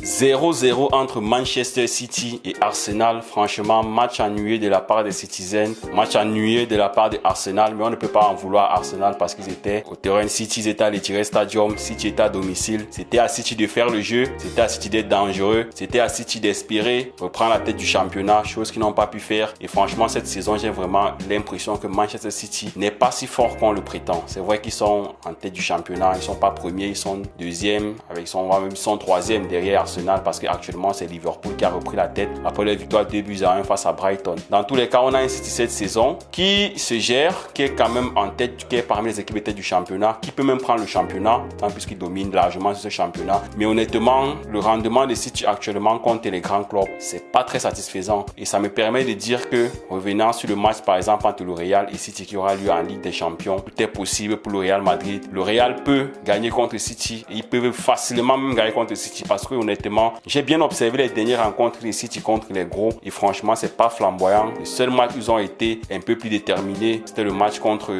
0-0 entre Manchester City et Arsenal. Franchement, match ennuyeux de la part des Citizens, match ennuyeux de la part de Arsenal, mais on ne peut pas en vouloir à Arsenal parce qu'ils étaient au terrain City, ils étaient à l'Etihad Stadium, City était à domicile. C'était à City de faire le jeu, c'était à City d'être dangereux, c'était à City d'espérer reprendre la tête du championnat, chose qu'ils n'ont pas pu faire. Et franchement, cette saison, j'ai vraiment l'impression que Manchester City n'est pas si fort qu'on le prétend. C'est vrai qu'ils sont en tête du championnat, ils sont pas premiers, ils sont deuxième, ils sont troisième derrière Arsenal parce qu'actuellement c'est Liverpool qui a repris la tête après la victoire 2-1 face à Brighton. Dans tous les cas, on a un City cette saison qui se gère, qui est quand même en tête, qui est parmi les équipes de tête du championnat, qui peut même prendre le championnat, tant puisqu'il domine largement ce championnat. Mais honnêtement, le rendement de City actuellement contre les grands clubs, c'est pas très satisfaisant. Et ça me permet de dire que, revenant sur le match par exemple entre le Real et City qui aura lieu en Ligue des Champions, tout est possible pour le Real Madrid. Le Real peut gagner contre City et ils peuvent facilement même gagner contre City parce que honnêtement, j'ai bien observé les dernières rencontres de City contre les gros et franchement, c'est pas flamboyant. Le seul match où ils ont été un peu plus déterminés, c'était le match contre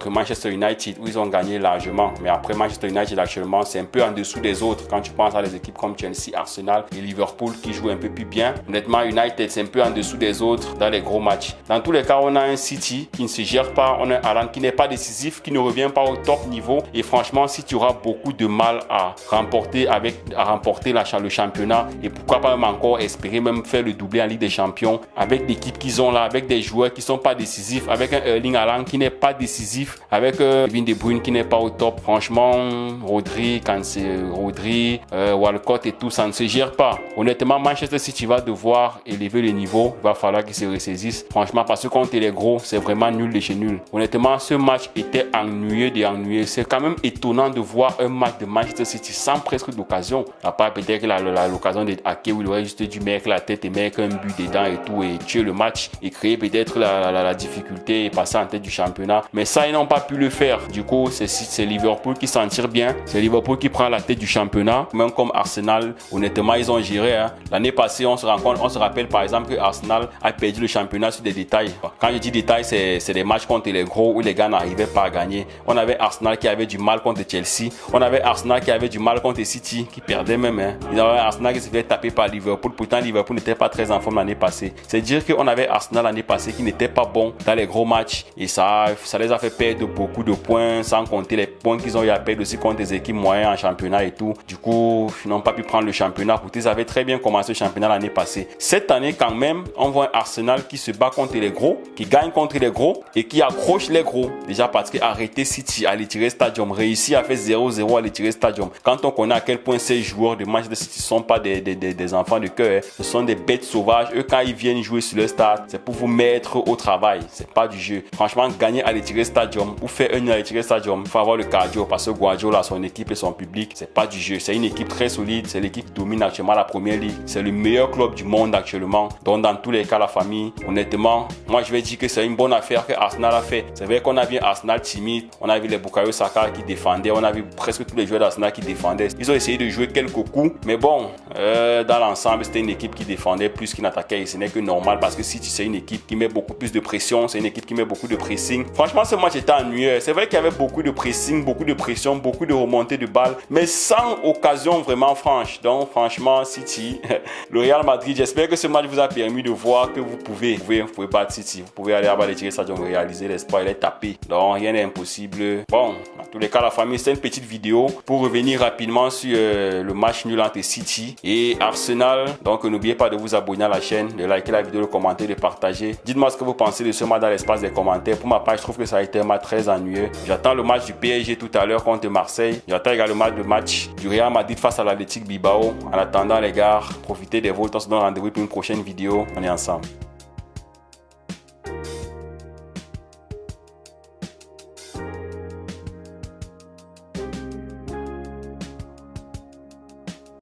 Manchester United où ils ont gagné largement. Mais après Manchester United actuellement, c'est un peu en dessous des autres quand tu penses à des équipes comme Chelsea, Arsenal et Liverpool qui jouent un peu plus bien. Honnêtement, United, c'est un peu en dessous des autres dans les gros matchs. Dans tous les cas, on a un City qui ne se gère pas, on a un Haaland qui n'est pas décisif, qui ne revient pas au top niveau et franchement, City aura beaucoup de mal à remporter le championnat et pourquoi pas même encore espérer même faire le doublé en Ligue des Champions avec l'équipe qu'ils ont là, avec des joueurs qui sont pas décisifs, avec un Erling Haaland qui n'est pas décisif, avec Kevin De Bruyne qui n'est pas au top. Franchement, Rodri, Walcott et tout, ça ne se gère pas. Honnêtement, Manchester City va devoir élever le niveau, il va falloir qu'ils se ressaisissent. Franchement, parce que contre les gros, c'est vraiment nul de chez nul. Honnêtement, ce match était ennuyeux. C'est quand même étonnant de voir un match de Manchester City sans presque d'occasion. À part peut-être l'occasion de hacker où il aurait juste dû mettre la tête et mettre un but dedans et tout et tuer le match et créer peut-être la difficulté et passer en tête du championnat. Mais ça, ils n'ont pas pu le faire. Du coup, c'est Liverpool qui s'en tire bien. C'est Liverpool qui prend la tête du championnat. Même comme Arsenal, honnêtement, ils ont géré. L'année passée, on se rappelle par exemple que Arsenal a perdu le championnat sur des détails. Quand je dis détails, c'est des matchs contre les gros où les gars n'arrivaient pas à gagner. On avait Arsenal qui avait du mal contre Chelsea. On avait Arsenal qui avait du mal contre City, qui perdait même. Ils avaient Arsenal qui se fait taper par Liverpool. Pourtant, Liverpool n'était pas très en forme l'année passée. C'est dire qu'on avait Arsenal l'année passée qui n'était pas bon dans les gros matchs. Et ça les a fait perdre beaucoup de points, sans compter les points qu'ils ont eu à perdre aussi contre des équipes moyennes en championnat et tout. Du coup, ils n'ont pas pu prendre le championnat. Pourtant, ils avaient très bien commencé le championnat l'année passée. Cette année, quand même, on voit un Arsenal qui se bat contre les gros, qui gagne contre les gros et qui accroche les gros. Déjà parce que arrêter City à l'Etihad Stadium, réussi à faire 0-0 à l'Etihad Stadium. Quand on connaît à quel point ces joueurs de Manchester City ne sont pas des enfants de cœur, ce sont des bêtes sauvages. Eux, quand ils viennent jouer sur le stade, c'est pour vous mettre au travail. C'est pas du jeu. Franchement, gagner à l'Etihad Stadium ou faire un à l'Etihad Stadium, il faut avoir le cardio parce que Guardiola, son équipe et son public, c'est pas du jeu. C'est une équipe très solide. C'est l'équipe qui domine actuellement la première ligue. C'est le meilleur club du monde actuellement. Donc, dans tous les cas, la famille, honnêtement, moi, je vais dire que c'est une bonne affaire que Arsenal a fait. C'est vrai qu'on a vu Arsenal timide. On a vu les Bukayo Saka qui défendaient. On a vu presque tous les joueurs d'Arsenal qui défendaient. Ils ont essayé de jouer quelques coups. Mais bon, dans l'ensemble, c'était une équipe qui défendait plus qu'il n'attaquait. Et ce n'est que normal parce que City, c'est une équipe qui met beaucoup plus de pression. C'est une équipe qui met beaucoup de pressing. Franchement, ce match était ennuyeux. C'est vrai qu'il y avait beaucoup de pressing, beaucoup de pression, beaucoup de remontées de balles. Mais sans occasion vraiment franche. Donc, franchement, City, le Real Madrid, j'espère que ce match vous a permis de voir que vous pouvez battre City. Vous pouvez aller à l'Etihad Stadium, réaliser l'espoir, il est tapé. Donc, rien n'est impossible. Bon, dans tous les cas, la famille, c'est une petite vidéo pour revenir rapidement sur le match nul entre City et Arsenal. Donc, n'oubliez pas de vous abonner à la chaîne, de liker la vidéo, de commenter, de partager. Dites-moi ce que vous pensez de ce match dans l'espace des commentaires. Pour ma part, je trouve que ça a été un match très ennuyeux. J'attends le match du PSG tout à l'heure contre Marseille. J'attends également le match du Real Madrid face à l'Athletic Bilbao. En attendant, les gars, profitez des vôtres. On se donne rendez-vous pour une prochaine vidéo. On est ensemble.